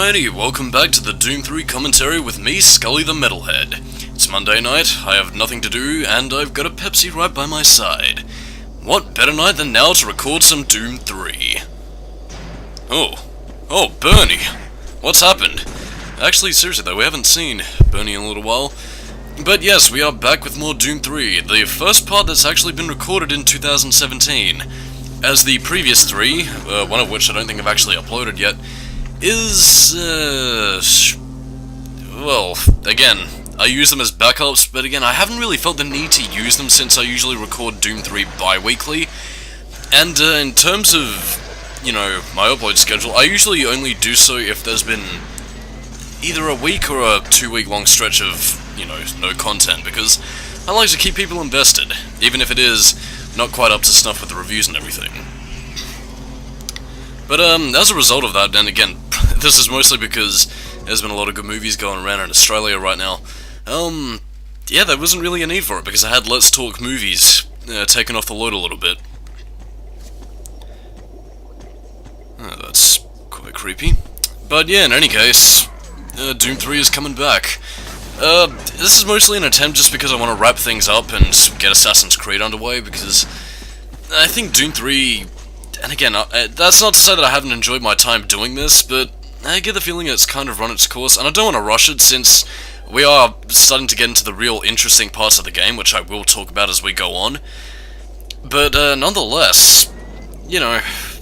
Alrighty, welcome back to the Doom 3 commentary with me, Skully the Metalhead. It's Monday night, I have nothing to do, and I've got a Pepsi right by my side. What better night than now to record some Doom 3? Oh, Bernie! What's happened? Actually, seriously though, we haven't seen Bernie in a little while. But yes, we are back with more Doom 3, the first part that's actually been recorded in 2017. As the previous three, one of which I don't think I've actually uploaded yet, is, well, again, I use them as backups, but again, I haven't really felt the need to use them since I usually record Doom 3 bi-weekly. And in terms of, you know, my upload schedule, I usually only do so if there's been either a week or a 2-week long stretch of, you know, no content, because I like to keep people invested, even if it is not quite up to snuff with the reviews and everything. But as a result of that, and again, this is mostly because there's been a lot of good movies going around in Australia right now, yeah, there wasn't really a need for it, because I had Let's Talk Movies taken off the load a little bit. Oh, that's quite creepy. But yeah, in any case, Doom 3 is coming back. This is mostly an attempt just because I want to wrap things up and get Assassin's Creed underway, because I think Doom 3, and again, that's not to say that I haven't enjoyed my time doing this, but I get the feeling it's kind of run its course, and I don't want to rush it since we are starting to get into the real interesting parts of the game, which I will talk about as we go on. But nonetheless, you know,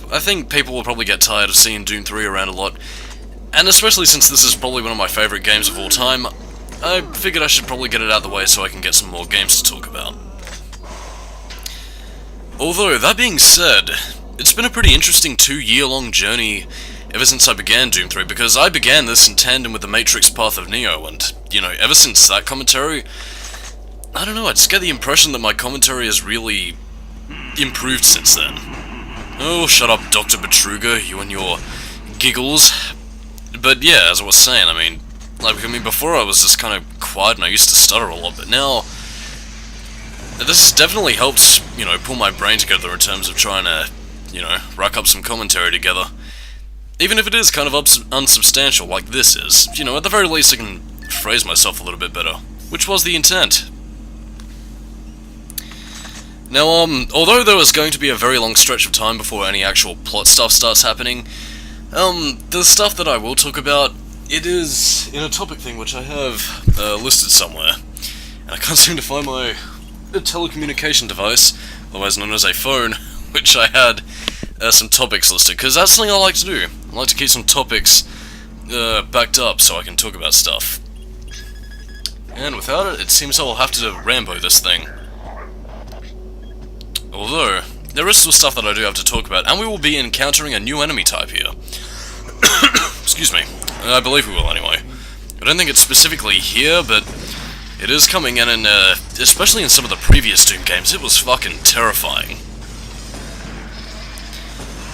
I think people will probably get tired of seeing Doom 3 around a lot, and especially since this is probably one of my favourite games of all time, I figured I should probably get it out of the way so I can get some more games to talk about. Although, that being said, it's been a pretty interesting 2-year-long journey ever since I began Doom 3, because I began this in tandem with the Matrix Path of Neo, and, you know, ever since that commentary, I don't know, I just get the impression that my commentary has really improved since then. Oh, shut up, Dr. Betruger, you and your giggles. But yeah, as I was saying, I mean, before I was just kind of quiet and I used to stutter a lot, but now this has definitely helped, you know, pull my brain together in terms of trying to, you know, rack up some commentary together. Even if it is kind of unsubstantial like this is, you know, at the very least I can phrase myself a little bit better, which was the intent. Now, although there was going to be a very long stretch of time before any actual plot stuff starts happening, the stuff that I will talk about, it is in a topic thing which I have listed somewhere, and I can't seem to find my telecommunication device, otherwise known as a phone, which I had some topics listed, because that's something I like to do. I like to keep some topics backed up so I can talk about stuff. And without it, it seems I'll have to Rambo this thing. Although, there is still stuff that I do have to talk about, and we will be encountering a new enemy type here. Excuse me. I believe we will, anyway. I don't think it's specifically here, but it is coming, and especially in some of the previous Doom games, it was fucking terrifying.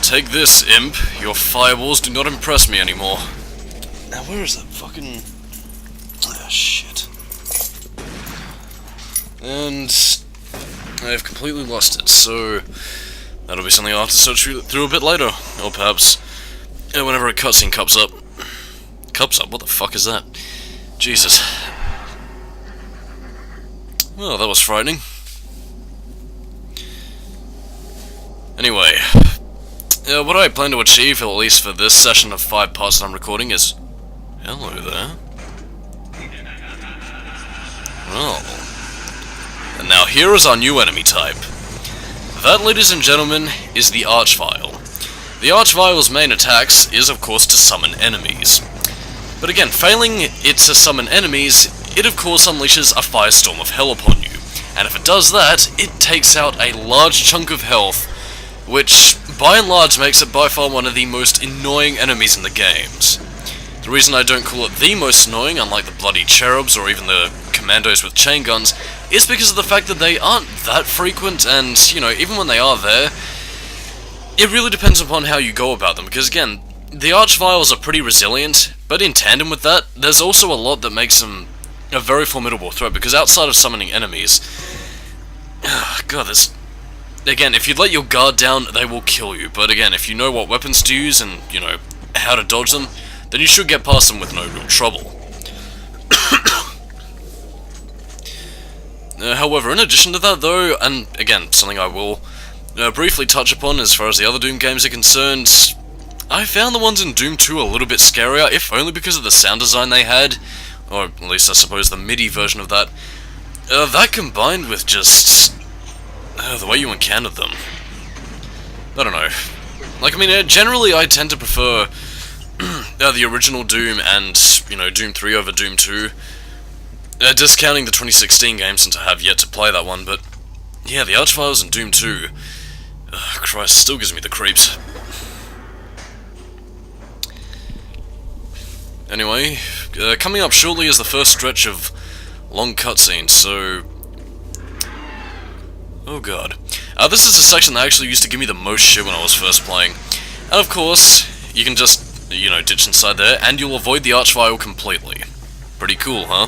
Take this, imp. Your fireballs do not impress me anymore. Now, where is that fucking... ah, shit. And I've completely lost it, so that'll be something I'll have to search through a bit later, or perhaps whenever a cutscene cups up. Cups up? What the fuck is that? Jesus. Well, that was frightening. Anyway, what I plan to achieve, at least for this session of 5 parts that I'm recording, is... hello there. Well... and now here is our new enemy type. That, ladies and gentlemen, is the Archvile. The Archvile's main attacks is, of course, to summon enemies. But again, failing it to summon enemies, it of course unleashes a firestorm of hell upon you. And if it does that, it takes out a large chunk of health, which, by and large, makes it by far one of the most annoying enemies in the games. The reason I don't call it the most annoying, unlike the bloody cherubs or even the commandos with chain guns, is because of the fact that they aren't that frequent, and, you know, even when they are there, it really depends upon how you go about them, because again, the Archviles are pretty resilient, but in tandem with that, there's also a lot that makes them a very formidable threat, because outside of summoning enemies, God, there's... again, if you let your guard down, they will kill you, but again, if you know what weapons to use and, you know, how to dodge them, then you should get past them with no real trouble. However, in addition to that though, and again, something I will briefly touch upon as far as the other Doom games are concerned, I found the ones in Doom 2 a little bit scarier, if only because of the sound design they had, or at least I suppose the MIDI version of that. That combined with just the way you encountered them. I don't know. Like, I mean, generally I tend to prefer the original Doom and, you know, Doom 3 over Doom 2. Discounting the 2016 game since I have yet to play that one, but yeah, the Archviles and Doom 2, Christ, still gives me the creeps. Anyway, coming up shortly is the first stretch of long cutscenes, so... oh god. This is the section that actually used to give me the most shit when I was first playing. And of course, you can just, you know, ditch inside there, and you'll avoid the Archvile completely. Pretty cool, huh?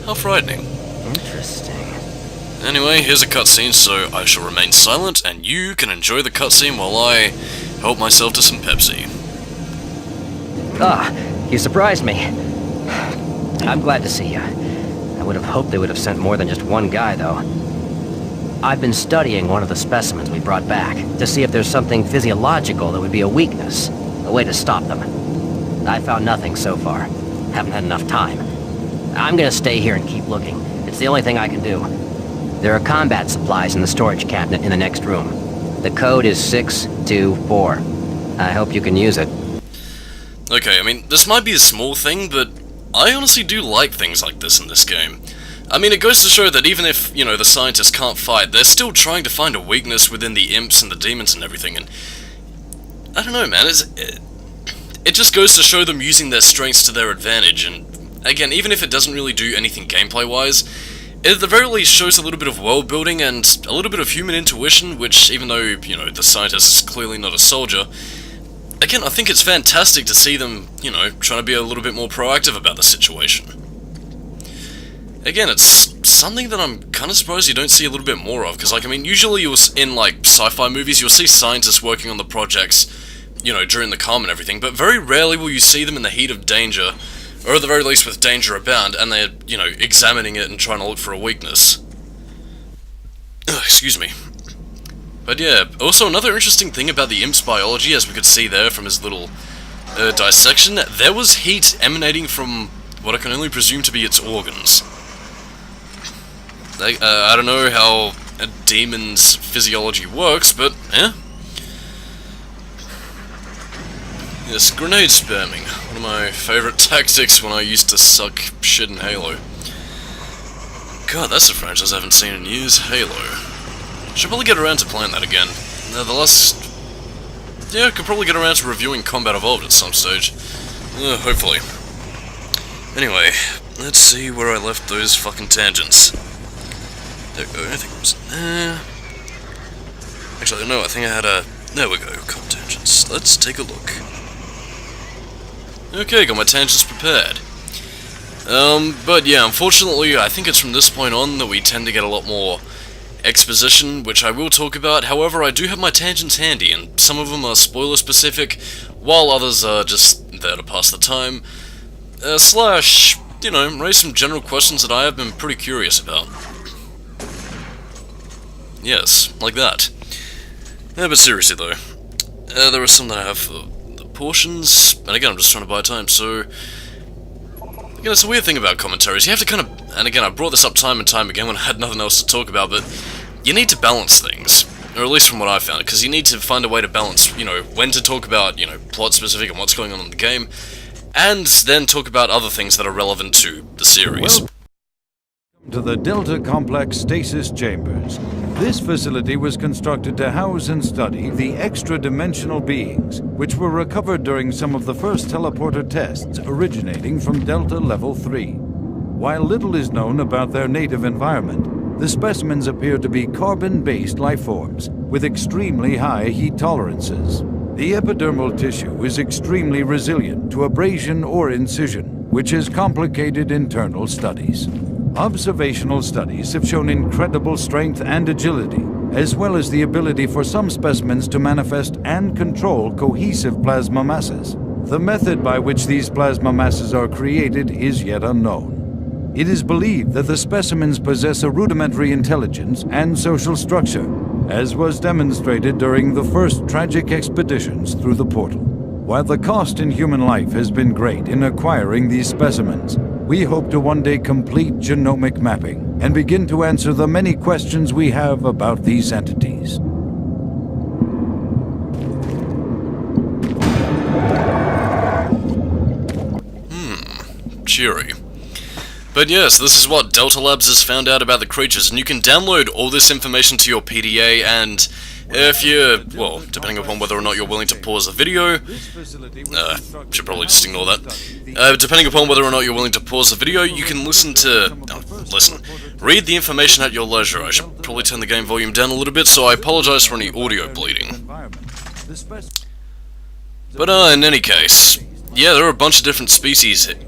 How frightening. Interesting. Anyway, here's a cutscene, so I shall remain silent, and you can enjoy the cutscene while I help myself to some Pepsi. Ah, you surprised me. I'm glad to see you. I would have hoped they would have sent more than just one guy, though. I've been studying one of the specimens we brought back to see if there's something physiological that would be a weakness, a way to stop them. I found nothing so far. Haven't had enough time. I'm gonna stay here and keep looking. It's the only thing I can do. There are combat supplies in the storage cabinet in the next room. The code is 624. I hope you can use it. Okay, I mean, this might be a small thing, but I honestly do like things like this in this game. I mean, it goes to show that even if, you know, the scientists can't fight, they're still trying to find a weakness within the imps and the demons and everything, and... I don't know, man, it just goes to show them using their strengths to their advantage, and again, even if it doesn't really do anything gameplay-wise, it at the very least shows a little bit of world-building and a little bit of human intuition, which, even though, you know, the scientist is clearly not a soldier, again, I think it's fantastic to see them, you know, trying to be a little bit more proactive about the situation. Again, it's something that I'm kind of surprised you don't see a little bit more of, because, like, I mean, usually in, like, sci-fi movies, you'll see scientists working on the projects, you know, during the calm and everything, but very rarely will you see them in the heat of danger, or at the very least with danger abound, and they're, you know, examining it and trying to look for a weakness. Ugh, excuse me. But yeah, also another interesting thing about the imp's biology, as we could see there from his little dissection, there was heat emanating from what I can only presume to be its organs. I don't know how a demon's physiology works, but, yeah. Yes, grenade spamming. One of my favourite tactics when I used to suck shit in Halo. God, that's a franchise I haven't seen in years. Halo. Should probably get around to playing that again. Yeah, could probably get around to reviewing Combat Evolved at some stage. Hopefully. Anyway, let's see where I left those fucking tangents. There we go, I think it was... Actually, no, I think I had a... There we go, com tangents. Let's take a look. Okay, got my tangents prepared. But yeah, unfortunately, I think it's from this point on that we tend to get a lot more exposition, which I will talk about. However, I do have my tangents handy, and some of them are spoiler-specific, while others are just there to pass the time. Slash, you know, raise some general questions that I have been pretty curious about. Yes, like that. But seriously though, there are some that I have for the portions, and again, I'm just trying to buy time, so... Again, it's a weird thing about commentaries, you have to kind of... And again, I brought this up time and time again when I had nothing else to talk about, but you need to balance things. Or at least from what I found, because you need to find a way to balance, you know, when to talk about, you know, plot-specific and what's going on in the game, and then talk about other things that are relevant to the series. Welcome to the Delta Complex Stasis Chambers. This facility was constructed to house and study the extra-dimensional beings, which were recovered during some of the first teleporter tests originating from Delta Level 3. While little is known about their native environment, the specimens appear to be carbon-based lifeforms with extremely high heat tolerances. The epidermal tissue is extremely resilient to abrasion or incision, which has complicated internal studies. Observational studies have shown incredible strength and agility, as well as the ability for some specimens to manifest and control cohesive plasma masses. The method by which these plasma masses are created is yet unknown. It is believed that the specimens possess a rudimentary intelligence and social structure, as was demonstrated during the first tragic expeditions through the portal. While the cost in human life has been great in acquiring these specimens, we hope to one day complete genomic mapping and begin to answer the many questions we have about these entities. Cheery. But yes, this is what Delta Labs has found out about the creatures, and you can download all this information to your PDA, and if you, well, depending upon whether or not you're willing to pause the video, should probably just ignore that. Depending upon whether or not you're willing to pause the video, you can read the information at your leisure. I should probably turn the game volume down a little bit, so I apologize for any audio bleeding. But in any case, yeah, there are a bunch of different species here.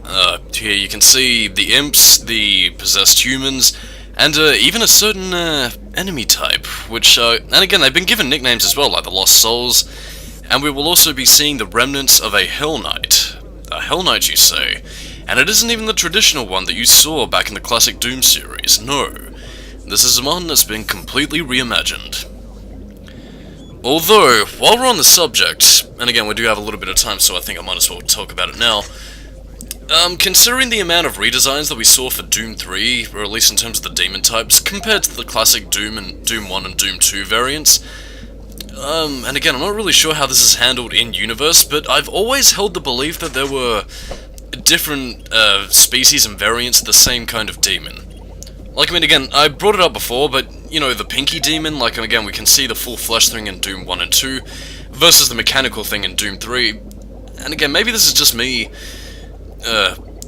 You can see the imps, the possessed humans, and even a certain enemy type, which, and again, they've been given nicknames as well, like the Lost Souls, and we will also be seeing the remnants of a Hell Knight. A Hell Knight, you say? And it isn't even the traditional one that you saw back in the classic Doom series, no. This is one that's been completely reimagined. Although, while we're on the subject, and again, we do have a little bit of time, so I think I might as well talk about it now. Considering the amount of redesigns that we saw for Doom 3, or at least in terms of the demon types, compared to the classic Doom and Doom 1 and Doom 2 variants, and again, I'm not really sure how this is handled in-universe, but I've always held the belief that there were different species and variants of the same kind of demon. Like, I mean, again, I brought it up before, but, you know, the pinky demon, like, again, we can see the full flesh thing in Doom 1 and 2, versus the mechanical thing in Doom 3. And again, maybe this is just me,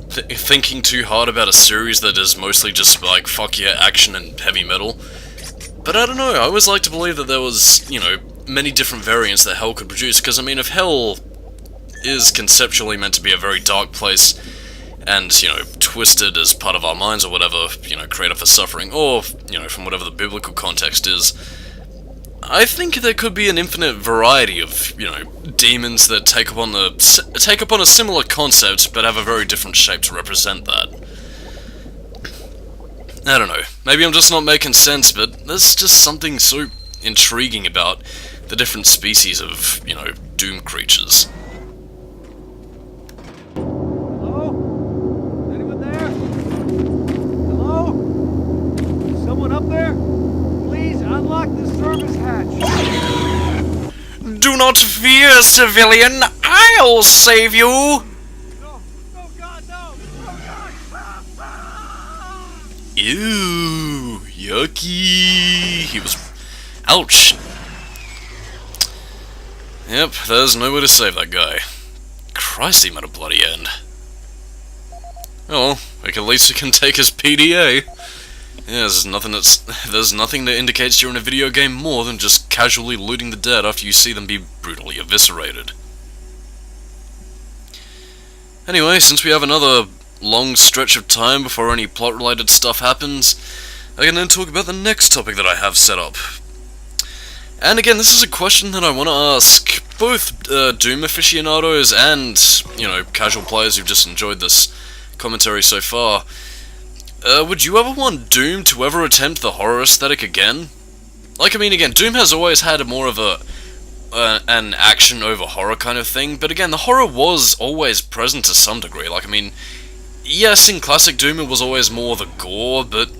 thinking too hard about a series that is mostly just, like, fuck yeah, action and heavy metal. But I don't know, I always like to believe that there was, you know, many different variants that Hell could produce, because, I mean, if Hell is conceptually meant to be a very dark place, and, you know, twisted as part of our minds or whatever, you know, created for suffering, or, you know, from whatever the biblical context is, I think there could be an infinite variety of, you know, demons that take upon a similar concept, but have a very different shape to represent that. I don't know, maybe I'm just not making sense, but there's just something so intriguing about the different species of, you know, Doom creatures. Do not fear, civilian! I'll save you! No, God, no! Ew, yucky! He was... Ouch! Yep, there's no way to save that guy. Christ, he met a bloody end. Oh, at least it can take his PDA. Yeah, there's nothing that indicates you're in a video game more than just casually looting the dead after you see them be brutally eviscerated. Anyway, since we have another long stretch of time before any plot-related stuff happens, I can then talk about the next topic that I have set up. And again, this is a question that I want to ask both Doom aficionados and, you know, casual players who've just enjoyed this commentary so far. Would you ever want Doom to ever attempt the horror aesthetic again? Like, I mean, again, Doom has always had more of an action over horror kind of thing, but again, the horror was always present to some degree. Like, I mean, yes, in classic Doom it was always more the gore, but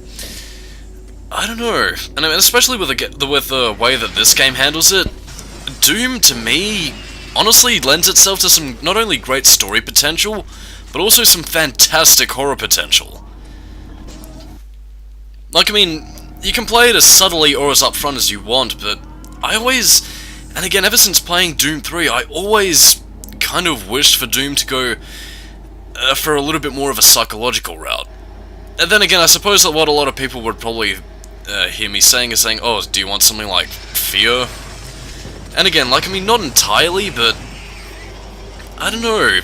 I don't know. And I mean, especially with the way that this game handles it, Doom, to me, honestly lends itself to some not only great story potential, but also some fantastic horror potential. Like, I mean, you can play it as subtly or as upfront as you want, but I always, and again, ever since playing Doom 3, I always kind of wished for Doom to go for a little bit more of a psychological route. And then again, I suppose that what a lot of people would probably hear me saying is saying, oh, do you want something like fear? And again, like, I mean, not entirely, but I don't know.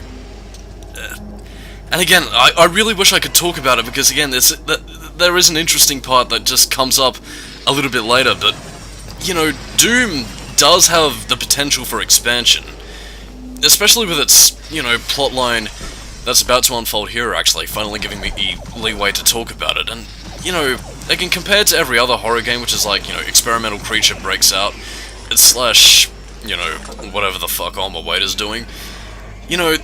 And again, I really wish I could talk about it, because again, there is an interesting part that just comes up a little bit later, but you know, Doom does have the potential for expansion. Especially with its, you know, plotline that's about to unfold here, actually, finally giving me leeway to talk about it. And, you know, again, compared to every other horror game, which is like, you know, experimental creature breaks out, slash, you know, whatever the fuck Alma Wade is doing, you know,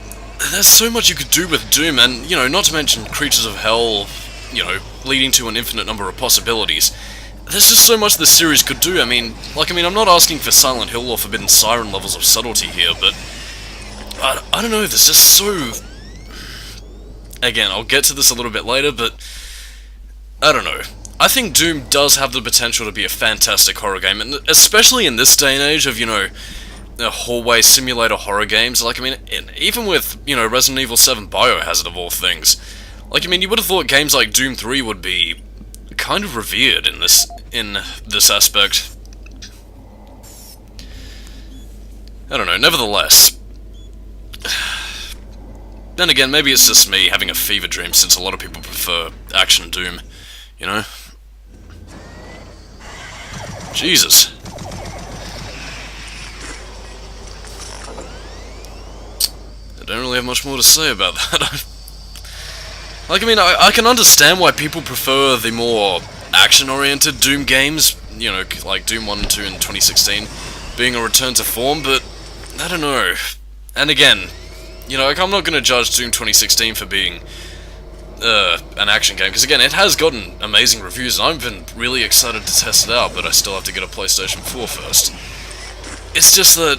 there's so much you could do with Doom, and, you know, not to mention Creatures of Hell, you know, leading to an infinite number of possibilities. There's just so much this series could do. I mean, I'm not asking for Silent Hill or Forbidden Siren levels of subtlety here, but I don't know, there's just so... Again, I'll get to this a little bit later, but I don't know. I think Doom does have the potential to be a fantastic horror game, and especially in this day and age of, you know, hallway simulator horror games. Like, I mean, even with, you know, Resident Evil 7 Biohazard of all things. Like, I mean, you would have thought games like Doom 3 would be kind of revered in this aspect. I don't know, nevertheless. Then again, maybe it's just me having a fever dream, since a lot of people prefer action Doom, you know? Jesus. I don't really have much more to say about that. Like, I mean, I can understand why people prefer the more action-oriented Doom games, you know, like Doom 1 and 2 in 2016, being a return to form, but I don't know. And again, you know, like, I'm not going to judge Doom 2016 for being an action game, because again, it has gotten amazing reviews, and I've been really excited to test it out, but I still have to get a PlayStation 4 first. It's just that,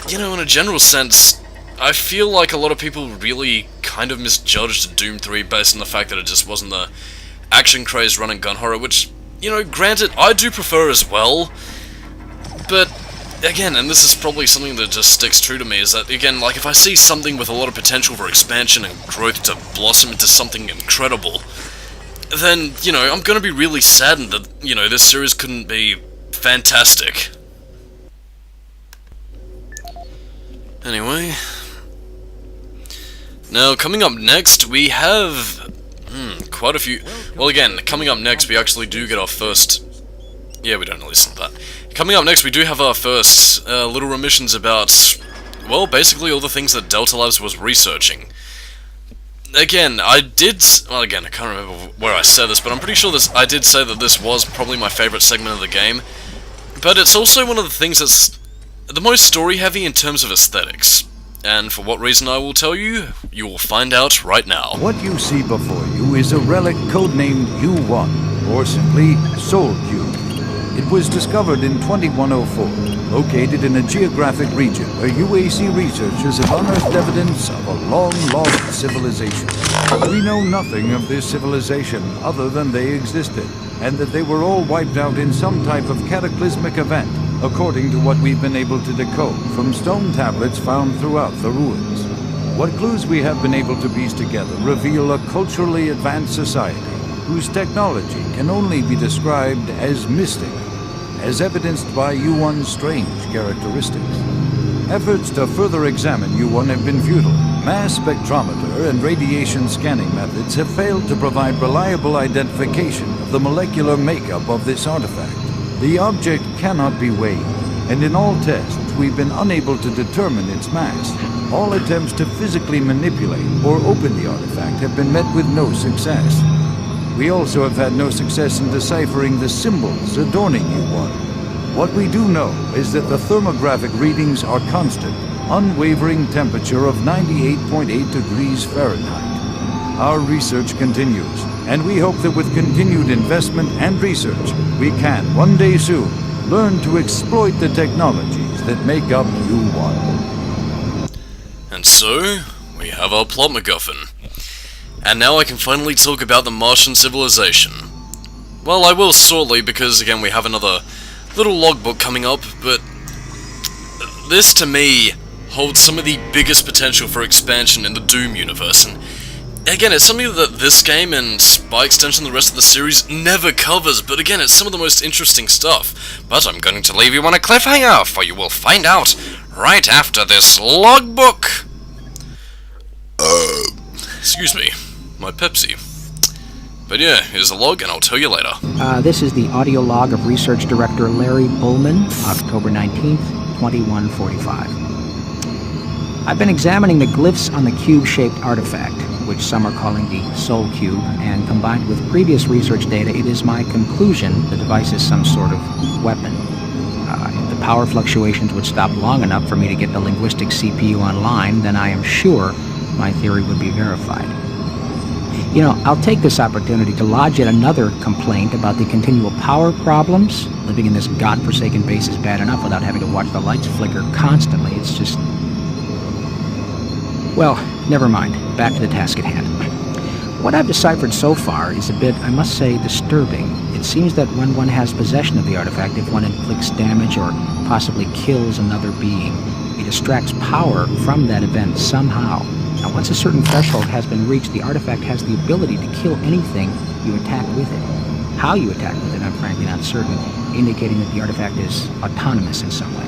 you know, in a general sense, I feel like a lot of people really kind of misjudged Doom 3 based on the fact that it just wasn't the action-crazed run-and-gun horror, which, you know, granted, I do prefer as well, but again, and this is probably something that just sticks true to me, is that, again, like, if I see something with a lot of potential for expansion and growth to blossom into something incredible, then, you know, I'm gonna be really saddened that, you know, this series couldn't be fantastic. Anyway. Now, coming up next, we have quite a few... Well, again, coming up next, we actually do get our first... Yeah, we don't listen to that. Coming up next, we do have our first little remissions about, well, basically all the things that Delta Labs was researching. Again, well, again, I can't remember where I said this, but I'm pretty sure I did say that this was probably my favorite segment of the game. But it's also one of the things that's the most story-heavy in terms of aesthetics. And for what reason I will tell you, you will find out right now. What you see before you is a relic codenamed U1, or simply Soul Cube. It was discovered in 2104, located in a geographic region where UAC researchers have unearthed evidence of a long-lost civilization. We know nothing of this civilization other than they existed, and that they were all wiped out in some type of cataclysmic event, according to what we've been able to decode from stone tablets found throughout the ruins. What clues we have been able to piece together reveal a culturally advanced society whose technology can only be described as mystic, as evidenced by U1's strange characteristics. Efforts to further examine U1 have been futile. Mass spectrometer and radiation scanning methods have failed to provide reliable identification of the molecular makeup of this artifact. The object cannot be weighed, and in all tests we've been unable to determine its mass. All attempts to physically manipulate or open the artifact have been met with no success. We also have had no success in deciphering the symbols adorning U1. What we do know is that the thermographic readings are constant, unwavering temperature of 98.8 degrees Fahrenheit. Our research continues, and we hope that with continued investment and research, we can, one day soon, learn to exploit the technologies that make up U1. And so, we have our plot MacGuffin. And now I can finally talk about the Martian civilization. Well, I will shortly, because again we have another little logbook coming up, but this to me holds some of the biggest potential for expansion in the Doom universe, and again, it's something that this game, and by extension the rest of the series, never covers, but again, it's some of the most interesting stuff. But I'm going to leave you on a cliffhanger, for you will find out right after this logbook! Excuse me, my Pepsi. But yeah, here's a log, and I'll tell you later. This is the audio log of Research Director Larry Bullman, October 19th, 2145. I've been examining the glyphs on the cube-shaped artifact, which some are calling the Soul Cube, and combined with previous research data, it is my conclusion the device is some sort of weapon. If the power fluctuations would stop long enough for me to get the linguistic CPU online, then I am sure my theory would be verified. You know, I'll take this opportunity to lodge yet another complaint about the continual power problems. Living in this godforsaken base is bad enough without having to watch the lights flicker constantly. It's just... Well, never mind. Back to the task at hand. What I've deciphered so far is a bit, I must say, disturbing. It seems that when one has possession of the artifact, if one inflicts damage or possibly kills another being, it extracts power from that event somehow. Now, once a certain threshold has been reached, the artifact has the ability to kill anything you attack with it. How you attack with it, I'm frankly not certain, indicating that the artifact is autonomous in some way.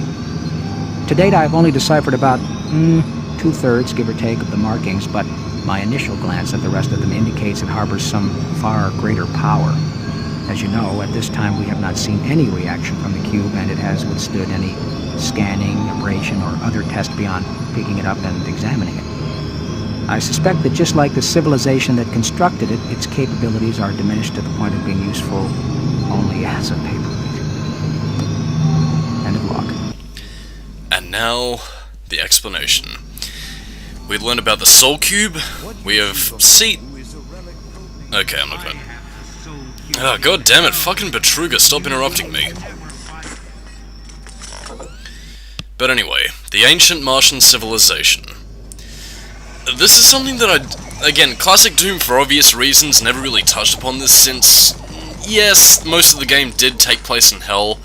To date, I've only deciphered about, 2/3, give or take, of the markings, but my initial glance at the rest of them indicates it harbors some far greater power. As you know, at this time we have not seen any reaction from the cube, and it has withstood any scanning, abrasion, or other test beyond picking it up and examining it. I suspect that just like the civilization that constructed it, its capabilities are diminished to the point of being useful only as a paperweight. End of log. And now, the explanation. We learned about the Soul Cube. We have Okay, I'm not gonna... Oh, god damn it, fucking Betruga, stop interrupting me. But anyway, the ancient Martian civilization. This is something that again, classic Doom for obvious reasons never really touched upon this since, yes, most of the game did take place in Hell,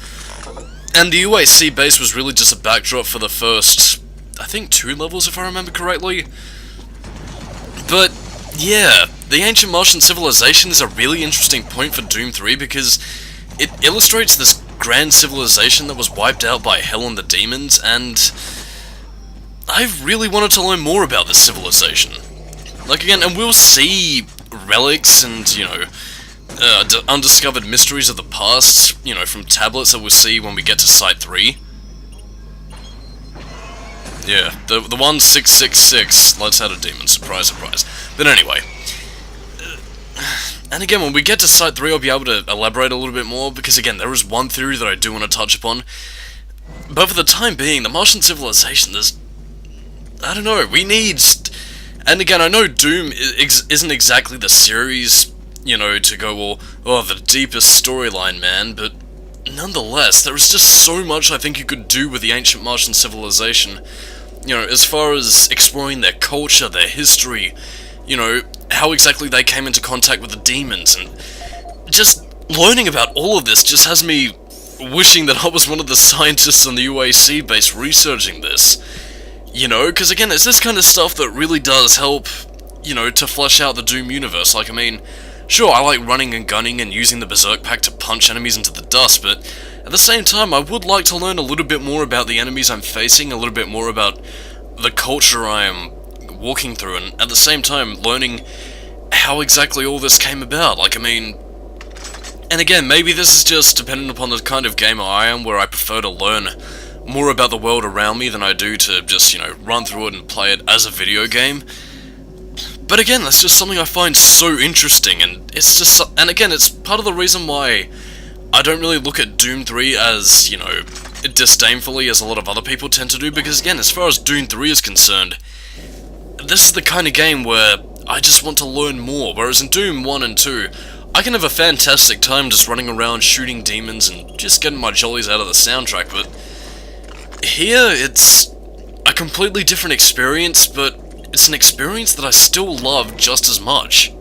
and the UAC base was really just a backdrop for the first, I think 2 levels if I remember correctly. But, yeah, the ancient Martian civilization is a really interesting point for Doom 3 because it illustrates this grand civilization that was wiped out by Hell and the demons, and I really wanted to learn more about this civilization. Like, again, and we'll see relics and, you know, undiscovered mysteries of the past, you know, from tablets that we'll see when we get to Site 3. Yeah, the 1666 lets out a demon, surprise, surprise. But anyway, and again, when we get to Site 3, I'll be able to elaborate a little bit more, because again, there is one theory that I do want to touch upon. But for the time being, the Martian civilization, there's... I don't know, we need... And again, I know Doom isn't exactly the series, you know, to go, well, oh, the deepest storyline, man, but nonetheless, there is just so much I think you could do with the ancient Martian civilization. You know, as far as exploring their culture, their history, you know, how exactly they came into contact with the demons, and just learning about all of this just has me wishing that I was one of the scientists on the UAC base researching this. You know, because again, it's this kind of stuff that really does help, you know, to flesh out the Doom universe. Like, I mean, sure, I like running and gunning and using the Berserk Pack to punch enemies into the dust, but at the same time, I would like to learn a little bit more about the enemies I'm facing, a little bit more about the culture I am walking through, and at the same time, learning how exactly all this came about. Like, I mean... And again, maybe this is just dependent upon the kind of gamer I am, where I prefer to learn more about the world around me than I do to just, you know, run through it and play it as a video game. But again, that's just something I find so interesting, and it's just... And again, it's part of the reason why I don't really look at Doom 3 as, you know, disdainfully as a lot of other people tend to do, because again, as far as Doom 3 is concerned, this is the kind of game where I just want to learn more, whereas in Doom 1 and 2, I can have a fantastic time just running around shooting demons and just getting my jollies out of the soundtrack, but here it's a completely different experience, but it's an experience that I still love just as much.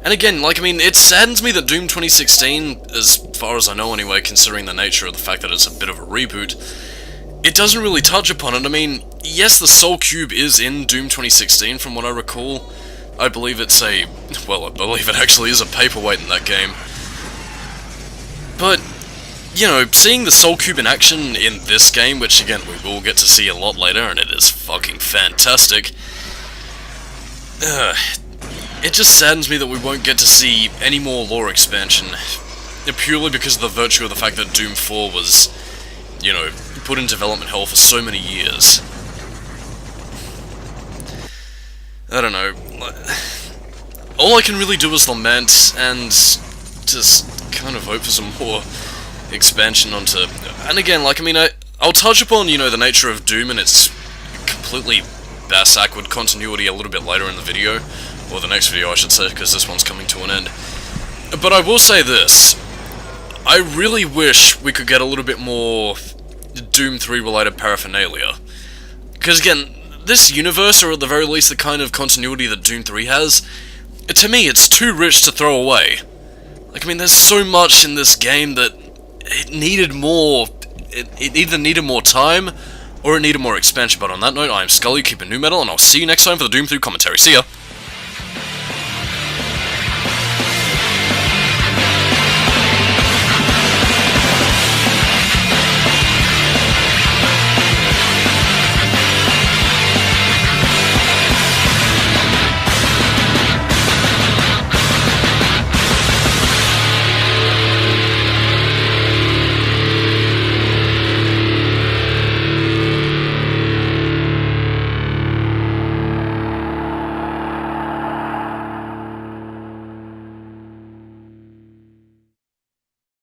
And again, like, I mean, it saddens me that Doom 2016, as far as I know anyway, considering the nature of the fact that it's a bit of a reboot, it doesn't really touch upon it. I mean, yes, the Soul Cube is in Doom 2016, from what I recall. I believe it's a... well, I believe it actually is a paperweight in that game. But, you know, seeing the Soul Cube in action in this game, which again, we will get to see a lot later, and it is fucking fantastic. it just saddens me that we won't get to see any more lore expansion, purely because of the virtue of the fact that Doom 4 was, you know, put in development hell for so many years. I don't know. All I can really do is lament and just kind of hope for some more expansion onto... And again, like, I mean, I'll touch upon, you know, the nature of Doom and its completely bass-backward continuity a little bit later in the video, or the next video I should say, because this one's coming to an end. But I will say this, I really wish we could get a little bit more Doom 3 related paraphernalia. Because again, this universe, or at the very least the kind of continuity that Doom 3 has, to me it's too rich to throw away. Like, I mean, there's so much in this game that it needed more... It either needed more time, or it needed more expansion. But on that note, I'm Skully, keep it new metal, and I'll see you next time for the Doom 3 commentary. See ya!